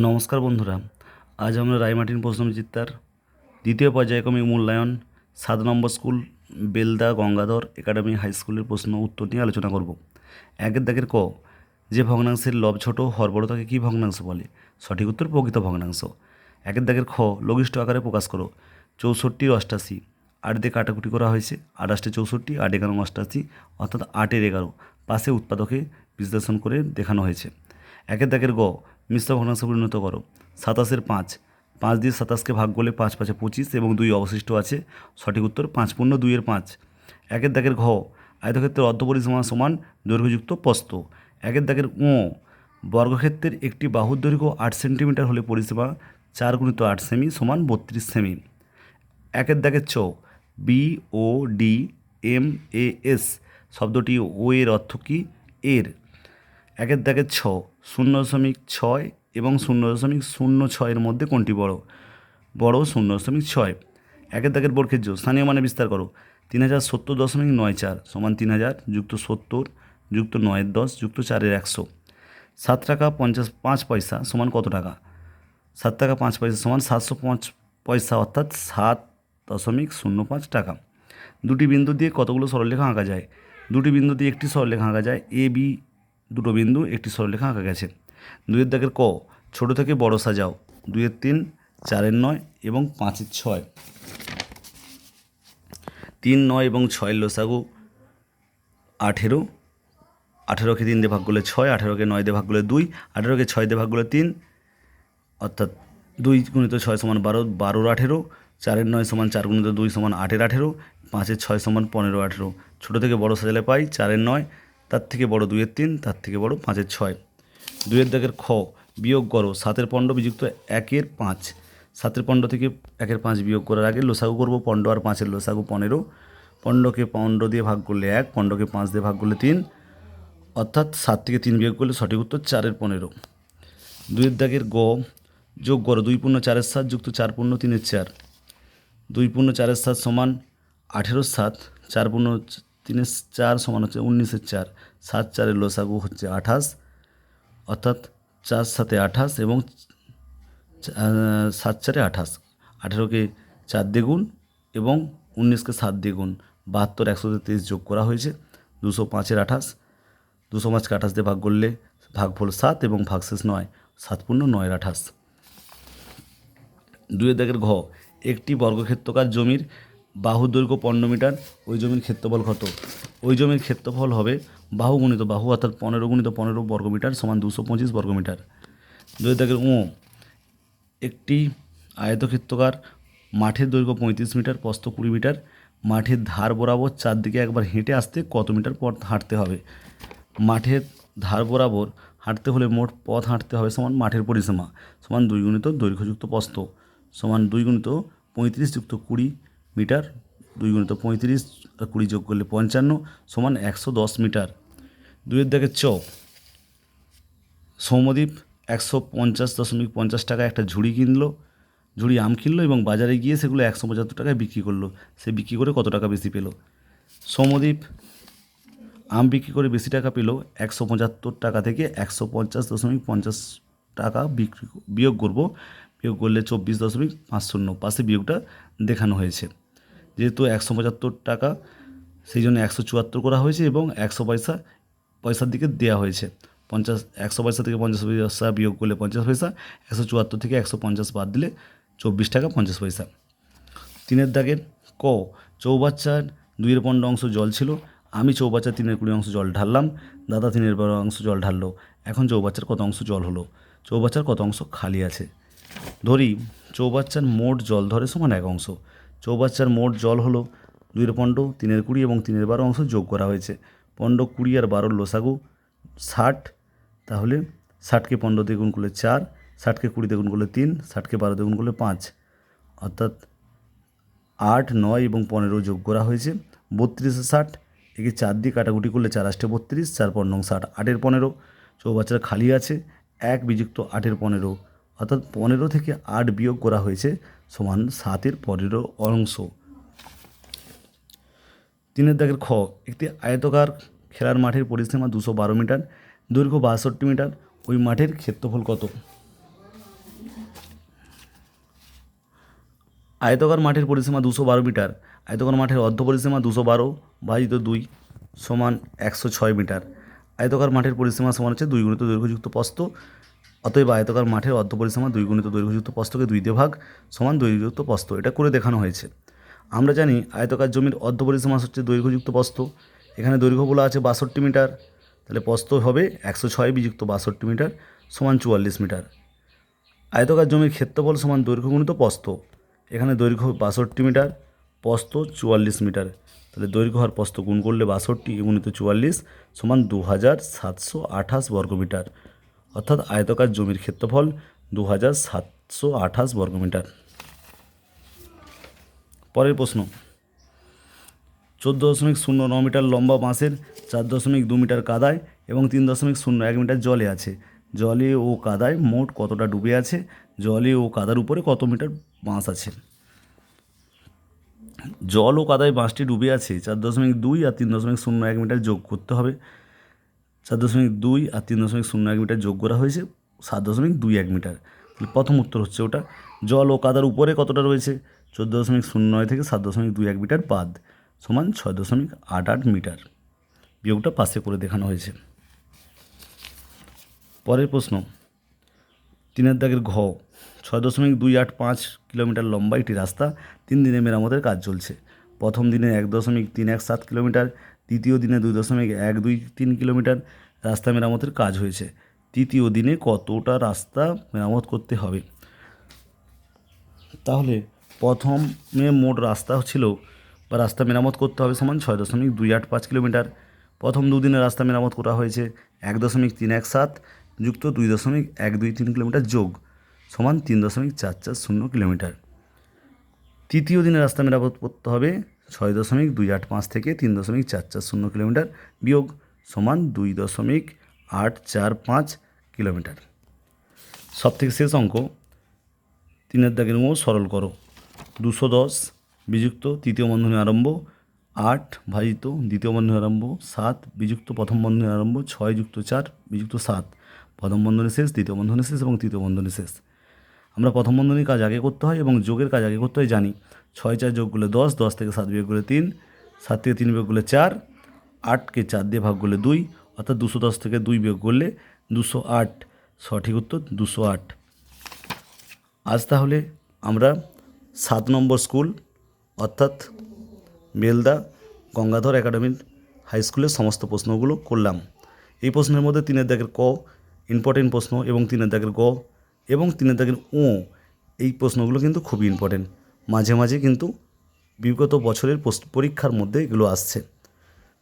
নমস্কার বন্ধুরা, আজ আমরা রায়মার্টিন প্রশ্নবিচিত্রার দ্বিতীয় পর্যায়ক্রমিক মূল্যায়ন 7 নম্বর school Belda Gangadhar academy high স্কুলের প্রশ্ন উত্তর নিয়ে আলোচনা করব। একের দাগের ক, যে ভগ্নাংশের লব ছোট হর বড় তাকে কী ভগ্নাংশ বলে? সঠিক উত্তর প্রকৃত ভগ্নাংশ। একের দাগের খ, লঘিষ্ঠ আকারে প্রকাশ করো। 64 88 8 দিয়ে কাটাকুটি করা হয়েছে, 28 64 8 11 88 অর্থাৎ 8-এর 11 পাশে উৎপাদকে বিশ্লেষণ করে দেখানো হয়েছে। একের দাগের গ, মিশ্র ভগ্নাংশে পরিণত করো। 27-এর 5 5 দিয়ে 27কে ভাগ করলে 5 5 25 এবং 2 অবশিষ্ট আছে। সঠিক উত্তর 5 পূর্ণ 2-এর 5। একের দাগের ঘ, আয়তক্ষেত্রের অর্ধপরিসীমা সমান দৈর্ঘ্যযুক্ত প্রস্থ। একের দাগের ও, বর্গক্ষেত্রের একটি বাহুর দৈর্ঘ্য 8 সেন্টিমিটার হলে পরিসীমা 4 × 8 সেমি সমান 32 সেমি। একের দাগের চ, B O D M A S শব্দটি ও এর অর্থ কী? এর। একের দাগের ছ, 0.6 এবং 0.06-এর মধ্যে কোনটি বড়? বড় 0.6। একের দাগের বর্গের জোড় স্থানীয় মানে বিস্তার করো। 3070.94 সমান 3000 যুক্ত 70 যুক্ত 9-10 যুক্ত 4-100। 7 টাকা 55 পয়সা সমান কত টাকা? 7 টাকা 5 পয়সা সমান 705 পয়সা অর্থাৎ 7.05 টাকা। দুটি বিন্দু দিয়ে কতগুলো সরলরেখা আঁকা যায়? দুটি বিন্দু দিয়ে একটি সরলরেখা আঁকা যায়। এ বি দুটো বিন্দু একটি সরলরেখা আঁকা গেছে। 2-এর দাগের ক, ছোট থেকে বড় সাজাও। 2-এর 3 4-এর 9 এবং 5-এর 6। 3 9 এবং 6-এর লসাগু 18। 18কে 3 দিয়ে ভাগ করলে 6, 18কে 9 দিয়ে ভাগ করলে 2, 18কে 6 দিয়ে ভাগ করলে 3 অর্থাৎ 2 × 6 সমান 12, 12-র 18, 4-এর 9 সমান 4 × 2 সমান 8-এর 18, 5-এর 6 সমান 15-র 18। ছোটো থেকে বড় সাজালে পাই 4-এর 9, তার থেকে বড় 2-এর 3, তার থেকে বড় 5-এর 6। 2-এর দাগের খ, বিয়োগ করো 7-এর পণ্ড বিযুক্ত 1-এর 5। 7-এর পণ্ড থেকে 1-এর 5 বিয়োগ করার আগে লসাগু করবো। পণ্ড আর 5-এর লসাগু 15। পণ্ডকে পণ্ড দিয়ে ভাগ করলে 1, পণ্ডকে 5 দিয়ে ভাগ করলে 3 অর্থাৎ 7 থেকে 3 বিয়োগ করলে সঠিক উত্তর 4-এর 15। 2-এর দাগের গ, যোগ করো 2 পূর্ণ 4-এর 7 যুক্ত 4 পূর্ণ 3-এর 4। 2 পূর্ণ 4-এর 7 সমান 18-র 7, 4 পূর্ণ 3-এর 4 সমান হচ্ছে 19-এর 4। 7 4-এর লসাগু হচ্ছে 28 অর্থাৎ 4 7-এ 28 এবং 7 4-এ 28। 18কে 4 দিয়ে গুণ এবং 19কে 7 দিয়ে গুণ 72 123 যোগ করা হয়েছে। 205-এর 28, 205কে 28 দিয়ে ভাগ করলে ভাগফল 7 এবং ভাগশেষ 9, 7 পূর্ণ 9-এর 28। 2-এর দাগের ঘ, একটি বর্গক্ষেত্রকার জমির বাহুর দৈর্ঘ্য 15 মিটার, ওই জমির ক্ষেত্রফল কত? ওই জমির ক্ষেত্রফল হবে বাহু গুণিত বাহু অর্থাৎ 15 × 15 বর্গমিটার সমান 225 বর্গমিটার। 2-এর দাগের ও, একটি আয়তক্ষেত্রকার মাঠের দৈর্ঘ্য 35 মিটার, প্রস্থ 20 মিটার, মাঠের ধার বরাবর চারদিকে একবার হেঁটে আসতে কত মিটার পথ হাঁটতে হবে? মাঠের ধার বরাবর হাঁটতে হলে মোট পথ হাঁটতে হবে সমান মাঠের পরিসীমা সমান 2 × দৈর্ঘ্যযুক্ত প্রস্থ সমান 2 × 35 যুক্ত 20 মিটার। 2 × 35 আর 20 যোগ করলে 55 সমান 110 মিটার। 2-এর দাগের চ, সৌম্যদীপ 150.50 টাকায় একটা ঝুড়ি আম কিনলো এবং বাজারে গিয়ে সেগুলো 175 টাকায় বিক্রি করলো। সে বিক্রি করে কত টাকা বেশি পেল? সৌম্যদীপ আম বিক্রি করে বেশি টাকা পেল 175 টাকা থেকে 150.50 টাকা বিয়োগ করব। বিয়োগ করলে 24.50 পাশে বিয়োগটা দেখানো হয়েছে। যেহেতু 175 টাকা সেই জন্য 174 করা হয়েছে এবং 100 পয়সার দিকে দেওয়া হয়েছে। 100 পয়সা থেকে 50 পয়সা বিয়োগ করলে 50 পয়সা, 174 থেকে 150 বাদ দিলে 24 টাকা 50 পয়সা। 3-এর দাগের ক, চৌবাচ্চার 2-এর পণ্ড অংশ জল ছিল। আমি চৌবাচ্চার 3-এর 20 অংশ জল ঢাললাম। দাদা 3-এর 12 অংশ জল ঢাললো। এখন চৌবাচ্চার কত অংশ জল হলো? চৌবাচ্চার কত অংশ খালি আছে? ধরি চৌবাচ্চার মোট জল ধরে সমান 1 অংশ। চৌবাচ্চার মোট জল হলো 2-এর পণ্ড, 3-এর 20 এবং 3-এর 12 অংশ যোগ করা হয়েছে। পণ্ড 20 আর 12-র লসাগু 60, তাহলে 60কে 15 দিয়ে গুণ করলে 4, 60কে 20 দিয়ে গুণ করলে 3, 60কে 12 দিয়ে গুণ করলে 5 অর্থাৎ 8 9 এবং 15 যোগ করা হয়েছে 32 60। একে 4 দিয়ে কাটাকুটি করলে 4 8 32, 4 15 60, 8-এর 15। চৌবাচ্চার খালি আছে 1 বিযুক্ত 8-এর 15 অর্থাৎ 15 থেকে 8 বিয়োগ করা হয়েছে সমান 7-এর 15 অংশ। 3-এর দাগের খ, একটি আয়তকার খেলার মাঠের পরিসীমা 212 মিটার, দৈর্ঘ্য 62 মিটার, ওই মাঠের ক্ষেত্রফল কত? আয়তকার মাঠের পরিসীমা 212 মিটার, আয়তকার মাঠের অর্ধ পরিসীমা 212 ভাজিত 2 সমান 106 মিটার। আয়তকার মাঠের পরিসীমা সমান হচ্ছে 2 গুণিত দৈর্ঘ্যযুক্ত প্রস্থ, অতএব আয়তকার মাঠের অর্ধ পরিসীমা 2 গুণিত দৈর্ঘ্যযুক্ত প্রস্থকে 2 দিয়ে ভাগ সমান দৈর্ঘ্যযুক্ত প্রস্থ। এটা করে দেখানো হয়েছে। আমরা জানি আয়তকার জমির অর্ধ পরিসীমা হচ্ছে দৈর্ঘ্যযুক্ত প্রস্থ, এখানে দৈর্ঘ্য বলা আছে 62 মিটার, তাহলে প্রস্থ হবে 106 বিযুক্ত 62 মিটার সমান 44 মিটার। আয়তকার জমির ক্ষেত্রফল সমান দৈর্ঘ্য গুণিত প্রস্থ, এখানে দৈর্ঘ্য 62 মিটার, প্রস্থ 44 মিটার, তাহলে দৈর্ঘ্য আর প্রস্থ গুণ করলে 62 গুণিত 44 সমান 2728 বর্গমিটার, অর্থাৎ আয়তকার জমির ক্ষেত্রফল 2728 বর্গমিটার। পরের প্রশ্ন, 14.09 মিটার লম্বা বাঁশের 4.2 মিটার কাদায় এবং 3.01 মিটার জলে আছে। জলে ও কাদায় মোট কতটা ডুবে আছে? জলে ও কাদার উপরে কত মিটার বাঁশ আছে? জল ও কাদায় বাঁশটি ডুবে আছে 4.2 আর 3.01 মিটার যোগ করতে হবে। 4.2 আর 3.01 মিটার যোগ করা হয়েছে 7.21 মিটার। প্রথম উত্তর হচ্ছে ওটা। জল ও কাদার উপরে কতটা রয়েছে? 14.09 থেকে 7.21 মিটার বাদ সমান 6.88 মিটার। বিয়োগটা পাশে করে দেখানো হয়েছে। পরের প্রশ্ন, 3 দাগের ঘ, 6.285 কিলোমিটার লম্বা একটি রাস্তা 3 দিনে মেরামতের কাজ চলছে। প্রথম দিনে 1.317 কিলোমিটার, দ্বিতীয় দিনে 2.123 কিলোমিটার রাস্তা মেরামতের কাজ হয়েছে। তৃতীয় দিনে কতটা রাস্তা মেরামত করতে হবে? তাহলে প্রথমে মোট রাস্তা ছিল বা রাস্তা মেরামত করতে হবে সমান 6.285 কিলোমিটার। প্রথম দুদিনে রাস্তা মেরামত করা হয়েছে 1.317 যুক্ত 2.123 কিলোমিটার যোগ সমান 3.440 কিলোমিটার। তৃতীয় দিনে রাস্তা মেরামত করতে হবে 6.285 থেকে 3.440 কিলোমিটার বিয়োগ সমান 2.845 কিলোমিটার। সব থেকে শেষ অঙ্ক, 3 দাগের ও সরল করো। 210 বিযুক্ত তৃতীয় বন্ধনী আরম্ভ 8 ভাজিত দ্বিতীয় বন্ধনী আরম্ভ 7 বিযুক্ত প্রথম বন্ধনী আরম্ভ 6 যুক্ত 4 বিযুক্ত 7, প্রথম বন্ধনী শেষ, দ্বিতীয় বন্ধনী শেষ এবং তৃতীয় বন্ধনী শেষ। আমরা প্রথম বন্ধনীর কাজ আগে করতে হয় এবং যোগের কাজ আগে করতে হয় জানি। 6 4 যোগ করলে 10, 10 থেকে 7 বিয়োগ করলে 3, 7 থেকে 3 বিয়োগ করলে 4, 8কে 4 দিয়ে ভাগ করলে 2, অর্থাৎ 210 থেকে 2 বিয়োগ করলে 208। সঠিক উত্তর 208। আজ তাহলে আমরা 7 নম্বর স্কুল অর্থাৎ বেলদা গঙ্গাধর একাডেমির হাই স্কুলের সমস্ত প্রশ্নগুলো করলাম। এই প্রশ্নের মধ্যে 3 দাগের ক ইম্পর্টেন্ট প্রশ্ন এবং 3 দাগের গ এবং 3 দাগের ও, এই প্রশ্নগুলো কিন্তু খুবই ইম্পর্টেন্ট। মাঝে মাঝে কিন্তু বিগত বছরের পরীক্ষার মধ্যে এগুলো আসছে।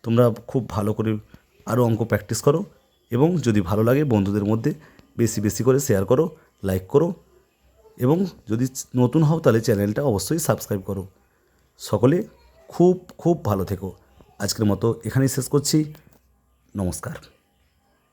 তোমরা খুব ভালো করে আরও অঙ্ক প্র্যাকটিস করো এবং যদি ভালো লাগে বন্ধুদের মধ্যে বেশি বেশি করে শেয়ার করো, লাইক করো এবং যদি নতুন হও তাহলে চ্যানেলটা অবশ্যই সাবস্ক্রাইব করো। সকলে খুব খুব ভালো থেকো। আজকের মতো এখানেই শেষ করছি। নমস্কার।